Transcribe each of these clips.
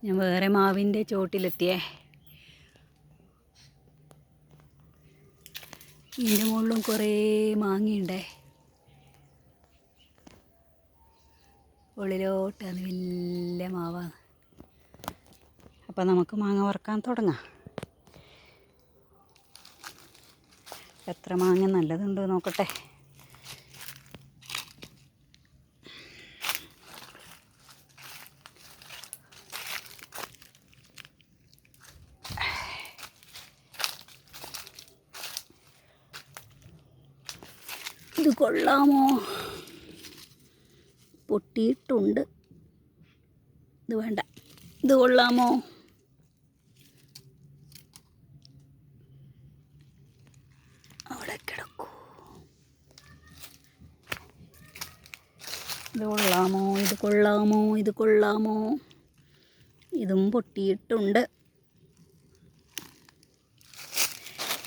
ഞാൻ വേറെ മാവിൻ്റെ ചോട്ടിലെത്തിയേ. ഇതിൻ്റെ മുകളിലും കുറേ മാങ്ങയുണ്ടേ. ഉള്ളിലോട്ടാണ് വലിയ മാവാണ്. അപ്പം നമുക്ക് മാങ്ങ വറുക്കാൻ തുടങ്ങാം. എത്ര മാങ്ങ നല്ലതുണ്ടോ നോക്കട്ടെ. ഇത് കൊള്ളാമോ? പൊട്ടിയിട്ടുണ്ട്. ഇത് വേണ്ട. ഇത് കൊള്ളാമോ? അവിടെ കിടക്കൂ. ഇത് കൊള്ളാമോ? ഇത് കൊള്ളാമോ? ഇത് കൊള്ളാമോ? ഇതും പൊട്ടിയിട്ടുണ്ട്.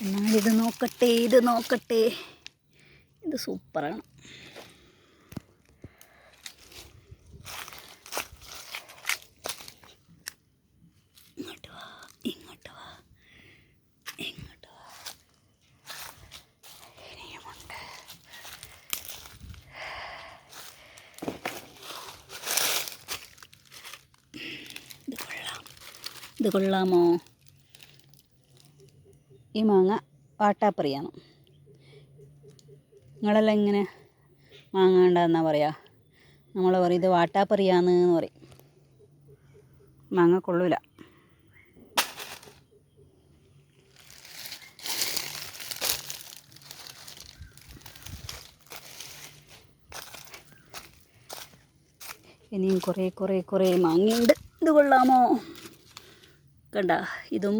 എന്നാൽ ഇത് നോക്കട്ടെ, ഇത് നോക്കട്ടെ. ഇത് സൂപ്പറാണ്. ഇങ്ങോട്ട് വാ, ഇങ്ങോട്ട് വാ, ഇങ്ങോട്ട് വാ. ഇനിയുമുണ്ട്. ഇത് കൊള്ളാം. ഇത് കൊള്ളാമോ? ഈ മാങ്ങ വാട്ടാപ്പറിയാണ്. നിങ്ങളെല്ലാം ഇങ്ങനെ മാങ്ങ ഉണ്ടാകുന്ന പറയുക. നമ്മൾ പറയും ഇത് വാട്ടാപ്പറിയാന്ന് പറയും. മാങ്ങ കൊള്ളൂല. ഇനിയും കുറേ മാങ്ങയുണ്ട്. ഇത് കൊള്ളാമോ? കണ്ട, ഇതും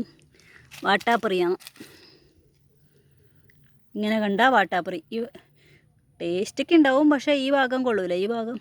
വാട്ടാപ്പറിയാണ്. ഇങ്ങനെ കണ്ട വാട്ടാപ്പറി. ഈ ടേസ്റ്റൊക്കെ ഉണ്ടാവും, പക്ഷേ ഈ ഭാഗം കൊള്ളൂല. ഈ ഭാഗം